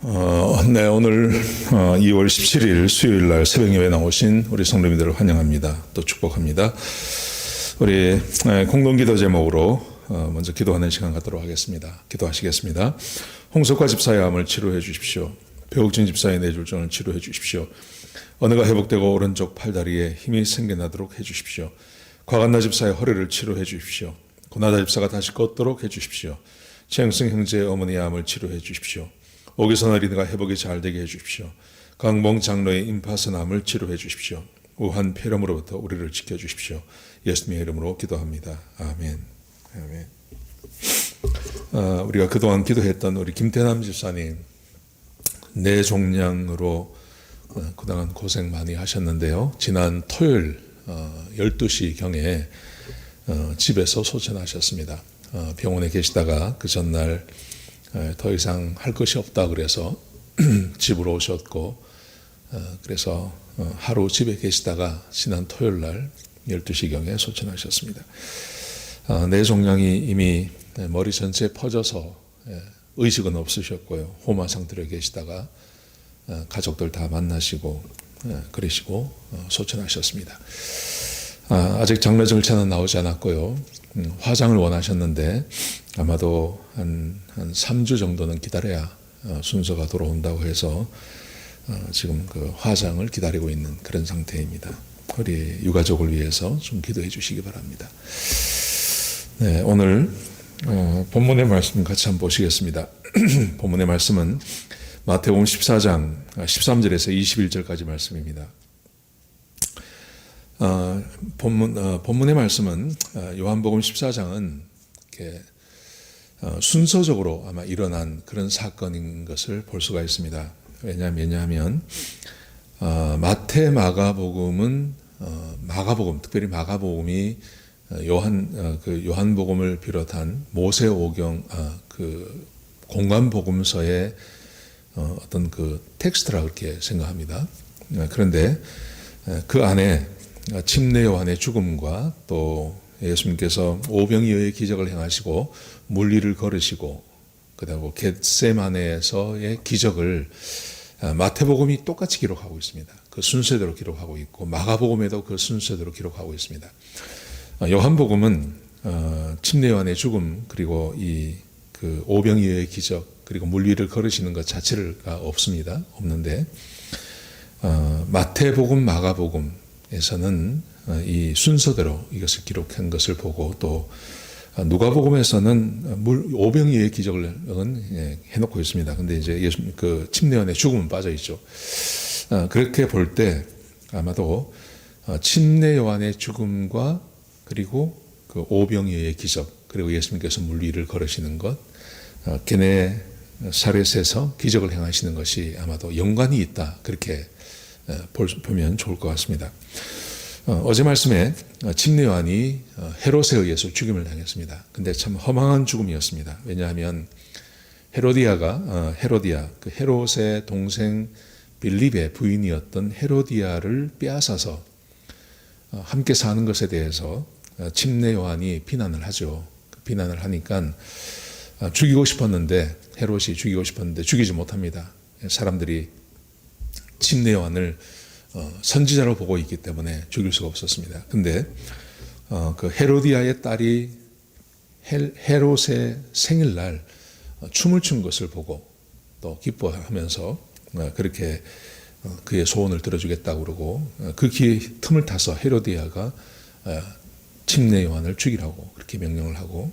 네, 오늘 2월 17일 수요일 날 새벽 예배 나오신 우리 성도님들을 환영합니다. 또 축복합니다. 우리 공동 기도 제목으로 먼저 기도하는 시간 갖도록 하겠습니다. 기도하시겠습니다. 홍석화 집사의 암을 치료해 주십시오. 배옥진 집사의 뇌졸중을 치료해 주십시오. 언어가 회복되고 오른쪽 팔다리에 힘이 생겨나도록 해 주십시오. 과간나 집사의 허리를 치료해 주십시오. 고나다 집사가 다시 걷도록 해 주십시오. 최영승 형제의 어머니의 암을 치료해 주십시오. 오기선 어린이가 회복이 잘 되게 해주십시오. 강봉 장로의 임파선 암을 치료해 주십시오. 우한 폐렴으로부터 우리를 지켜주십시오. 예수님의 이름으로 기도합니다. 아멘. 아멘. 우리가 그동안 기도했던 우리 김태남 집사님 뇌종양으로 그동안 고생 많이 하셨는데요. 지난 토요일 12시경에 집에서 소천하셨습니다. 병원에 계시다가 그 전날 더 이상 할 것이 없다 그래서 집으로 오셨고, 그래서 하루 집에 계시다가 지난 토요일 날 12시경에 소천하셨습니다. 뇌종양이 이미 머리 전체에 퍼져서 의식은 없으셨고요. 호마 상태로 계시다가 가족들 다 만나시고 그러시고 소천하셨습니다. 아직 장례 절차는 나오지 않았고요. 화장을 원하셨는데 아마도 한 3주 정도는 기다려야 순서가 돌아온다고 해서 지금 그 화장을 기다리고 있는 그런 상태입니다. 우리 유가족을 위해서 좀 기도해 주시기 바랍니다. 네, 오늘 본문의 말씀 같이 한번 보시겠습니다. 본문의 말씀은 마태복음 14장 13절에서 21절까지 말씀입니다. 본문의 말씀은 요한복음 14장은 이렇게 순서적으로 아마 일어난 그런 사건인 것을 볼 수가 있습니다. 왜냐하면 마태, 마가복음은 특별히 마가복음이 요한복음을 비롯한 모세오경 그 공관복음서의 어떤 그 텍스트라 그렇게 생각합니다. 그런데 그 안에 침례 요한의 죽음과 또 예수님께서 오병이어의 기적을 행하시고 물리를 걸으시고 그다음에 겟세마네에서의 기적을 마태복음이 똑같이 기록하고 있습니다. 그 순서대로 기록하고 있고 마가복음에도 그 순서대로 기록하고 있습니다. 요한복음은 침례 요한의 죽음 그리고 이 그 오병이어의 기적 그리고 물리를 걸으시는 것 자체가 없는데 마태복음, 마가복음에서는 이 순서대로 이것을 기록한 것을 보고 또 누가복음에서는 오병이어의 기적을 해놓고 있습니다. 근데 이제 예수님 그 침례 요한의 죽음은 빠져 있죠. 그렇게 볼 때 아마도 침례 요한의 죽음과 그리고 그 오병이어의 기적 그리고 예수님께서 물리를 걸으시는 것, 게네사렛에서 기적을 행하시는 것이 아마도 연관이 있다 그렇게 보면 좋을 것 같습니다. 어제 말씀에 침례 요한이 헤롯에 의해서 죽임을 당했습니다. 근데 참 허망한 죽음이었습니다. 왜냐하면 헤로디아 그 헤롯의 동생 빌립의 부인이었던 헤로디아를 빼앗아서 함께 사는 것에 대해서 침례 요한이 비난을 하죠. 비난을 하니까 죽이고 싶었는데 헤롯이 죽이고 싶었는데 죽이지 못합니다. 사람들이 침례 요한을 선지자로 보고 있기 때문에 죽일 수가 없었습니다. 근데 그 헤로디아의 딸이 헤롯의 생일날 춤을 춘 것을 보고 또 기뻐하면서 그렇게 그의 소원을 들어주겠다고 그러고 그 틈을 타서 헤로디아가 침례 요한을 죽이라고 그렇게 명령을 하고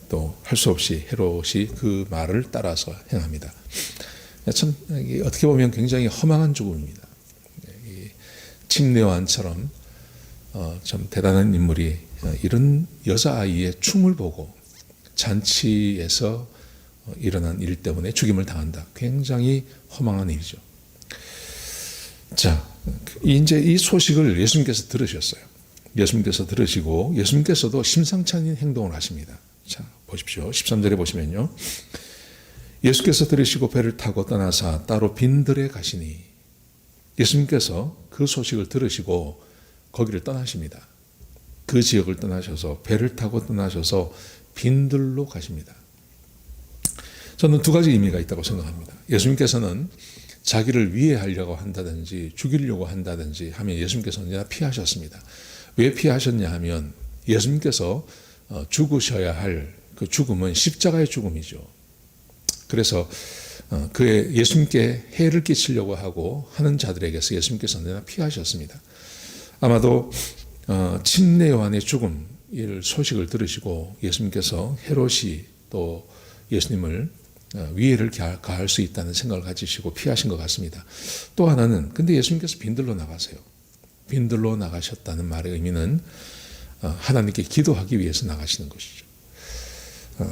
또 할 수 없이 헤롯이 그 말을 따라서 행합니다. 참 어떻게 보면 굉장히 허망한 죽음입니다. 침례 요한처럼 참 대단한 인물이 이런 여자아이의 춤을 보고 잔치에서 일어난 일 때문에 죽임을 당한다. 굉장히 허망한 일이죠. 자, 이제 이 소식을 예수님께서 들으셨어요. 예수님께서 들으시고 예수님께서도 심상치 않은 행동을 하십니다. 자, 보십시오. 13절에 보시면요. 예수께서 들으시고 배를 타고 떠나사 따로 빈들에 가시니 예수님께서 그 소식을 들으시고 거기를 떠나십니다. 그 지역을 떠나셔서 배를 타고 떠나셔서 빈들로 가십니다. 저는 두 가지 의미가 있다고 생각합니다. 예수님께서는 자기를 위해하려고 한다든지 죽이려고 한다든지 하면 예수님께서는 언제나 피하셨습니다. 왜 피하셨냐 하면 예수님께서 죽으셔야 할 그 죽음은 십자가의 죽음이죠. 그래서 그의 예수님께 해를 끼치려고 하고 하는 자들에게서 예수님께서 언제나 피하셨습니다. 아마도 침례 요한의 죽음 이 소식을 들으시고 예수님께서 헤롯이 또 예수님을 위해를 가할 수 있다는 생각을 가지시고 피하신 것 같습니다. 또 하나는 근데 예수님께서 빈들로 나가세요. 빈들로 나가셨다는 말의 의미는 하나님께 기도하기 위해서 나가시는 것이죠.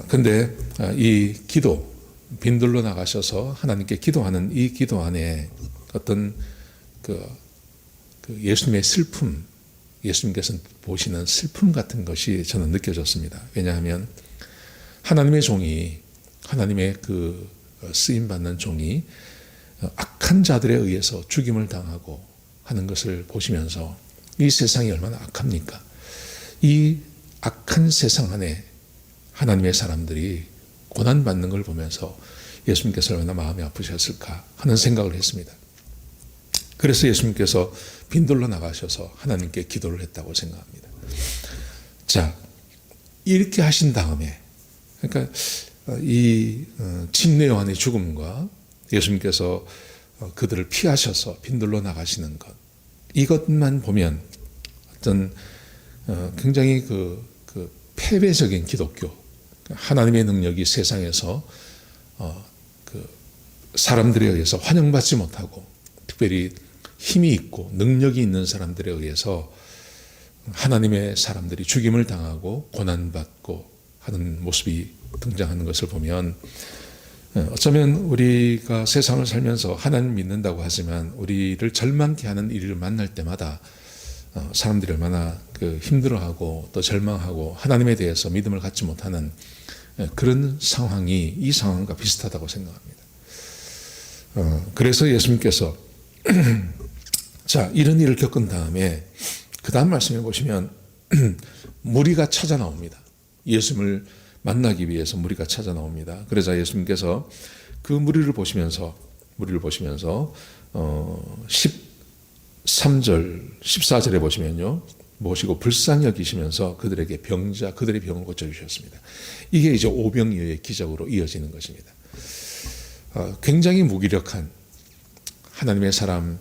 근데 이 기도 빈들로 나가셔서 하나님께 기도하는 이 기도 안에 어떤 그 예수님의 슬픔, 예수님께서 보시는 슬픔 같은 것이 저는 느껴졌습니다. 왜냐하면 하나님의 종이, 하나님의 그 쓰임받는 종이 악한 자들에 의해서 죽임을 당하고 하는 것을 보시면서 이 세상이 얼마나 악합니까? 이 악한 세상 안에 하나님의 사람들이 고난받는 걸 보면서 예수님께서 얼마나 마음이 아프셨을까 하는 생각을 했습니다. 그래서 예수님께서 빈들로 나가셔서 하나님께 기도를 했다고 생각합니다. 자, 이렇게 하신 다음에, 그러니까 이 침례 요한의 죽음과 예수님께서 그들을 피하셔서 빈들로 나가시는 것, 이것만 보면 어떤 굉장히 그 패배적인 기독교, 하나님의 능력이 세상에서 사람들에 의해서 환영받지 못하고 특별히 힘이 있고 능력이 있는 사람들에 의해서 하나님의 사람들이 죽임을 당하고 고난받고 하는 모습이 등장하는 것을 보면 어쩌면 우리가 세상을 살면서 하나님 믿는다고 하지만 우리를 절망케 하는 일을 만날 때마다 사람들이 얼마나 힘들어하고 또 절망하고 하나님에 대해서 믿음을 갖지 못하는 그런 상황이 이 상황과 비슷하다고 생각합니다. 그래서 예수님께서 자, 이런 일을 겪은 다음에 그 다음 말씀해 보시면 무리가 찾아 나옵니다. 예수님을 만나기 위해서 무리가 찾아 나옵니다. 그러자 예수님께서 그 무리를 보시면서 13절, 14절에 보시면요. 모시고 불쌍히 여기시면서 그들에게 그들의 병을 고쳐주셨습니다. 이게 이제 오병이어의 기적으로 이어지는 것입니다. 굉장히 무기력한 하나님의 사람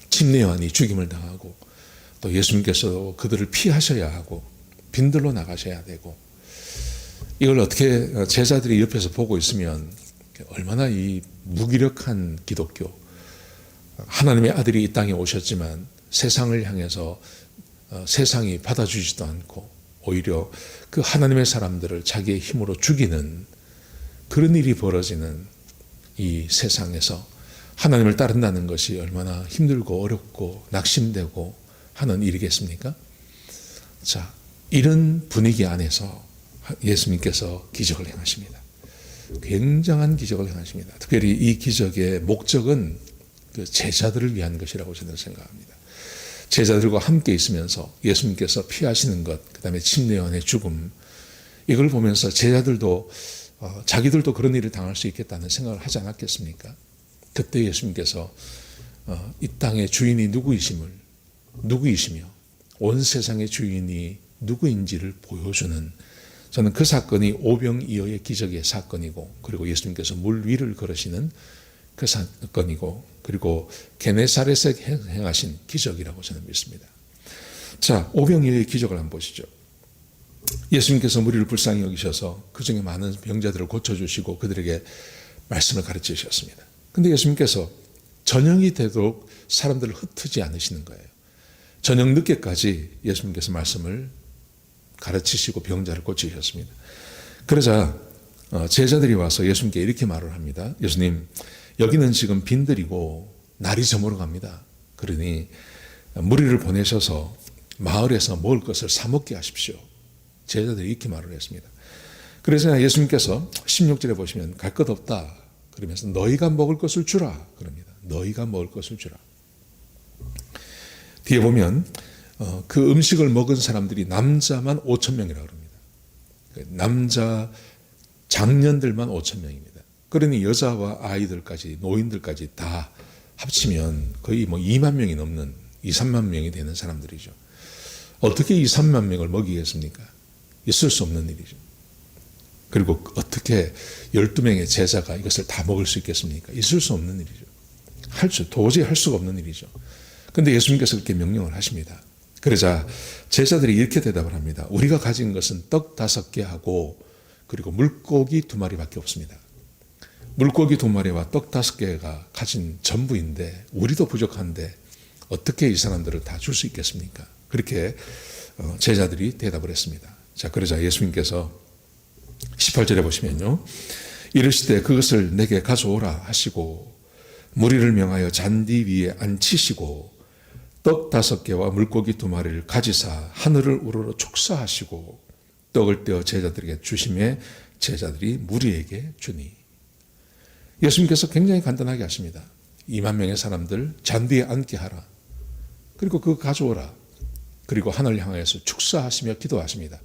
침례 요한이 죽임을 당하고 또 예수님께서 그들을 피하셔야 하고 빈들로 나가셔야 되고 이걸 어떻게 제자들이 옆에서 보고 있으면 얼마나 이 무기력한 기독교, 하나님의 아들이 이 땅에 오셨지만 세상을 향해서 세상이 받아주지도 않고 오히려 그 하나님의 사람들을 자기의 힘으로 죽이는 그런 일이 벌어지는 이 세상에서 하나님을 따른다는 것이 얼마나 힘들고 어렵고 낙심되고 하는 일이겠습니까? 자, 이런 분위기 안에서 예수님께서 기적을 행하십니다. 굉장한 기적을 행하십니다. 특별히 이 기적의 목적은 그 제자들을 위한 것이라고 저는 생각합니다. 제자들과 함께 있으면서 예수님께서 피하시는 것, 그 다음에 침례 요한의 죽음, 이걸 보면서 제자들도 자기들도 그런 일을 당할 수 있겠다는 생각을 하지 않았겠습니까? 그때 예수님께서 이 땅의 주인이 누구이시며 온 세상의 주인이 누구인지를 보여주는, 저는 그 사건이 오병이어의 기적의 사건이고, 그리고 예수님께서 물 위를 걸으시는 그 사건이고, 그리고 게네사렛에 행하신 기적이라고 저는 믿습니다. 자, 오병이어의 기적을 한번 보시죠. 예수님께서 무리를 불쌍히 여기셔서 그 중에 많은 병자들을 고쳐주시고 그들에게 말씀을 가르치셨습니다. 근데 예수님께서 저녁이 되도록 사람들을 흩트지 않으시는 거예요. 저녁 늦게까지 예수님께서 말씀을 가르치시고 병자를 고치셨습니다. 그러자 제자들이 와서 예수님께 이렇게 말을 합니다. 예수님, 여기는 지금 빈들이고 날이 저물어 갑니다. 그러니 무리를 보내셔서 마을에서 먹을 것을 사 먹게 하십시오. 제자들이 이렇게 말을 했습니다. 그래서 예수님께서 16절에 보시면 갈 것 없다 그러면서 너희가 먹을 것을 주라 그럽니다. 너희가 먹을 것을 주라. 뒤에 보면 그 음식을 먹은 사람들이 남자만 5,000명이라고 합니다. 남자 장년들만 5천 명입니다. 그러니 여자와 아이들까지 노인들까지 다 합치면 거의 뭐 2만 명이 넘는 2, 3만 명이 되는 사람들이죠. 어떻게 2, 3만 명을 먹이겠습니까? 있을 수 없는 일이죠. 그리고 어떻게 12명의 제자가 이것을 다 먹을 수 있겠습니까? 있을 수 없는 일이죠. 도저히 할 수가 없는 일이죠. 그런데 예수님께서 그렇게 명령을 하십니다. 그러자 제자들이 이렇게 대답을 합니다. 우리가 가진 것은 떡 5개하고 그리고 물고기 2마리밖에 없습니다. 물고기 2마리와 떡 5개가 가진 전부인데 우리도 부족한데 어떻게 이 사람들을 다 줄 수 있겠습니까? 그렇게 제자들이 대답을 했습니다. 자, 그러자 예수님께서 18절에 보시면요. 이르시되 그것을 내게 가져오라 하시고 무리를 명하여 잔디 위에 앉히시고 떡 5개와 물고기 2마리를 가지사 하늘을 우러러 축사하시고 떡을 떼어 제자들에게 주심에 제자들이 무리에게 주니. 예수님께서 굉장히 간단하게 하십니다. 2만 명의 사람들 잔디에 앉게 하라. 그리고 그거 가져오라. 그리고 하늘 향해서 축사하시며 기도하십니다.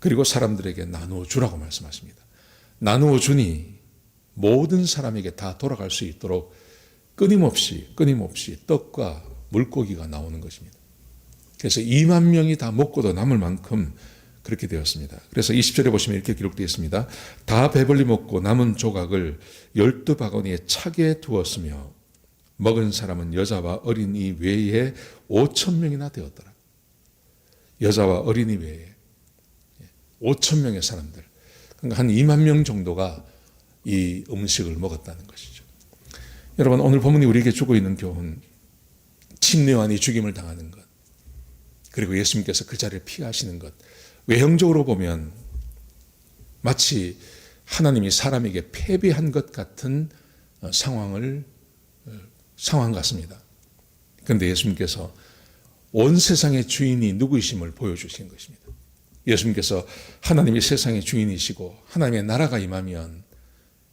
그리고 사람들에게 나누어 주라고 말씀하십니다. 나누어 주니 모든 사람에게 다 돌아갈 수 있도록 끊임없이 떡과 물고기가 나오는 것입니다. 그래서 2만 명이 다 먹고도 남을 만큼 그렇게 되었습니다. 그래서 20절에 보시면 이렇게 기록되어 있습니다. 다 배불리 먹고 남은 조각을 12바구니에 차게 두었으며 먹은 사람은 여자와 어린이 외에 5천 명이나 되었더라. 여자와 어린이 외에 5천 명의 사람들, 그러니까 한 2만 명 정도가 이 음식을 먹었다는 것이죠. 여러분, 오늘 본문이 우리에게 주고 있는 교훈, 침례요한이 죽임을 당하는 것, 그리고 예수님께서 그 자리를 피하시는 것, 외형적으로 보면 마치 하나님이 사람에게 패배한 것 같은 상황 같습니다. 그런데 예수님께서 온 세상의 주인이 누구이심을 보여주신 것입니다. 예수님께서 하나님이 세상의 주인이시고 하나님의 나라가 임하면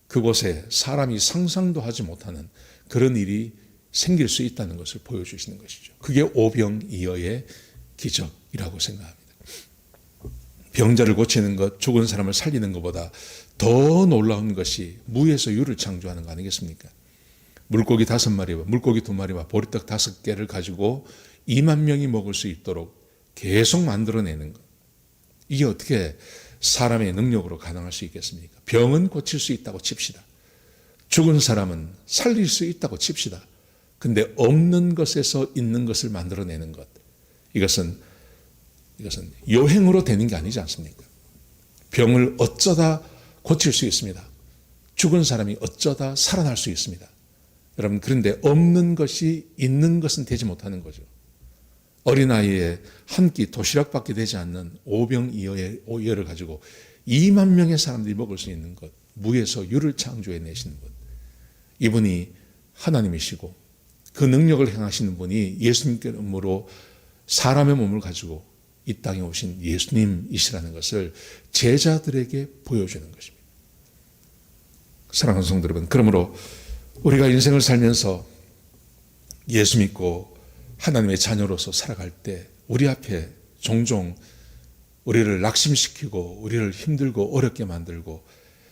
그곳에 사람이 상상도 하지 못하는 그런 일이 생길 수 있다는 것을 보여주시는 것이죠. 그게 오병이어의 기적이라고 생각합니다. 병자를 고치는 것, 죽은 사람을 살리는 것보다 더 놀라운 것이 무에서 유를 창조하는 거 아니겠습니까? 물고기 5마리와 물고기 2마리와 보리떡 5개를 가지고 2만 명이 먹을 수 있도록 계속 만들어내는 것. 이게 어떻게 사람의 능력으로 가능할 수 있겠습니까? 병은 고칠 수 있다고 칩시다. 죽은 사람은 살릴 수 있다고 칩시다. 근데 없는 것에서 있는 것을 만들어내는 것. 이것은 요행으로 되는 게 아니지 않습니까? 병을 어쩌다 고칠 수 있습니다. 죽은 사람이 어쩌다 살아날 수 있습니다. 여러분, 그런데 없는 것이 있는 것은 되지 못하는 거죠. 어린아이의 한 끼 도시락밖에 되지 않는 오병이어를 가지고 2만 명의 사람들이 먹을 수 있는 것, 무에서 유를 창조해 내시는 것. 이분이 하나님이시고 그 능력을 행하시는 분이 예수님께로 사람의 몸을 가지고 이 땅에 오신 예수님이시라는 것을 제자들에게 보여주는 것입니다. 사랑하는 성도 여러분, 그러므로 우리가 인생을 살면서 예수 믿고 하나님의 자녀로서 살아갈 때 우리 앞에 종종 우리를 낙심시키고 우리를 힘들고 어렵게 만들고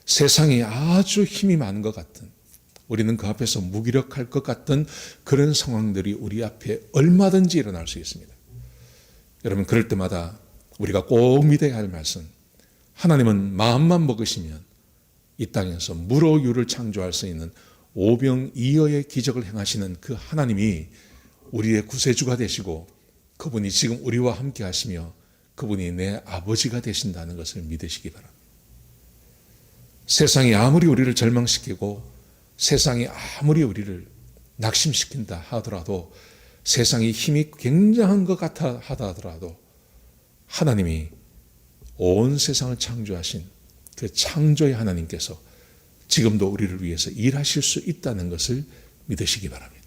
세상이 아주 힘이 많은 것 같은, 우리는 그 앞에서 무기력할 것 같은 그런 상황들이 우리 앞에 얼마든지 일어날 수 있습니다. 여러분, 그럴 때마다 우리가 꼭 믿어야 할 말씀, 하나님은 마음만 먹으시면 이 땅에서 무로 유를 창조할 수 있는 오병이어의 기적을 행하시는 그 하나님이 우리의 구세주가 되시고 그분이 지금 우리와 함께 하시며 그분이 내 아버지가 되신다는 것을 믿으시기 바랍니다. 세상이 아무리 우리를 절망시키고 세상이 아무리 우리를 낙심시킨다 하더라도, 세상이 힘이 굉장한 것 같아 하더라도 하나님이 온 세상을 창조하신 그 창조의 하나님께서 지금도 우리를 위해서 일하실 수 있다는 것을 믿으시기 바랍니다.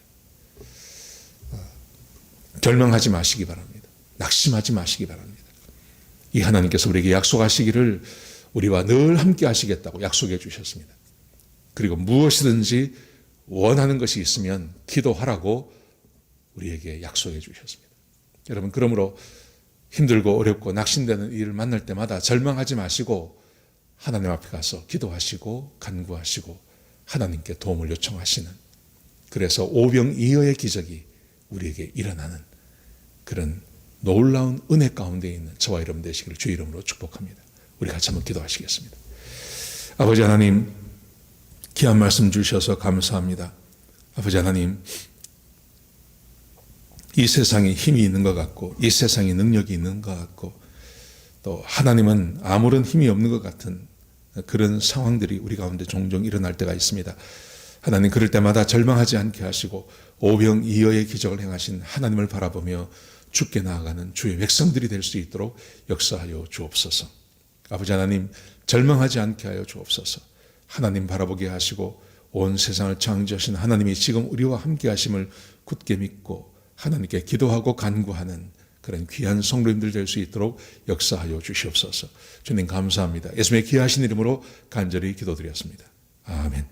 절망하지 마시기 바랍니다. 낙심하지 마시기 바랍니다. 이 하나님께서 우리에게 약속하시기를 우리와 늘 함께 하시겠다고 약속해 주셨습니다. 그리고 무엇이든지 원하는 것이 있으면 기도하라고 우리에게 약속해 주셨습니다. 여러분, 그러므로 힘들고 어렵고 낙심되는 일을 만날 때마다 절망하지 마시고 하나님 앞에 가서 기도하시고 간구하시고 하나님께 도움을 요청하시는, 그래서 오병이어의 기적이 우리에게 일어나는 그런 놀라운 은혜 가운데 있는 저와 여러분 되시기를 주의 이름으로 축복합니다. 우리 같이 한번 기도하시겠습니다. 아버지 하나님, 귀한 말씀 주셔서 감사합니다. 아버지 하나님, 이 세상에 힘이 있는 것 같고 이 세상에 능력이 있는 것 같고 또 하나님은 아무런 힘이 없는 것 같은 그런 상황들이 우리 가운데 종종 일어날 때가 있습니다. 하나님, 그럴 때마다 절망하지 않게 하시고 오병이어의 기적을 행하신 하나님을 바라보며 주께 나아가는 주의 백성들이 될 수 있도록 역사하여 주옵소서. 아버지 하나님, 절망하지 않게 하여 주옵소서. 하나님 바라보게 하시고 온 세상을 창조하신 하나님이 지금 우리와 함께 하심을 굳게 믿고 하나님께 기도하고 간구하는 그런 귀한 성도님들 될 수 있도록 역사하여 주시옵소서. 주님 감사합니다. 예수님의 귀하신 이름으로 간절히 기도드렸습니다. 아멘.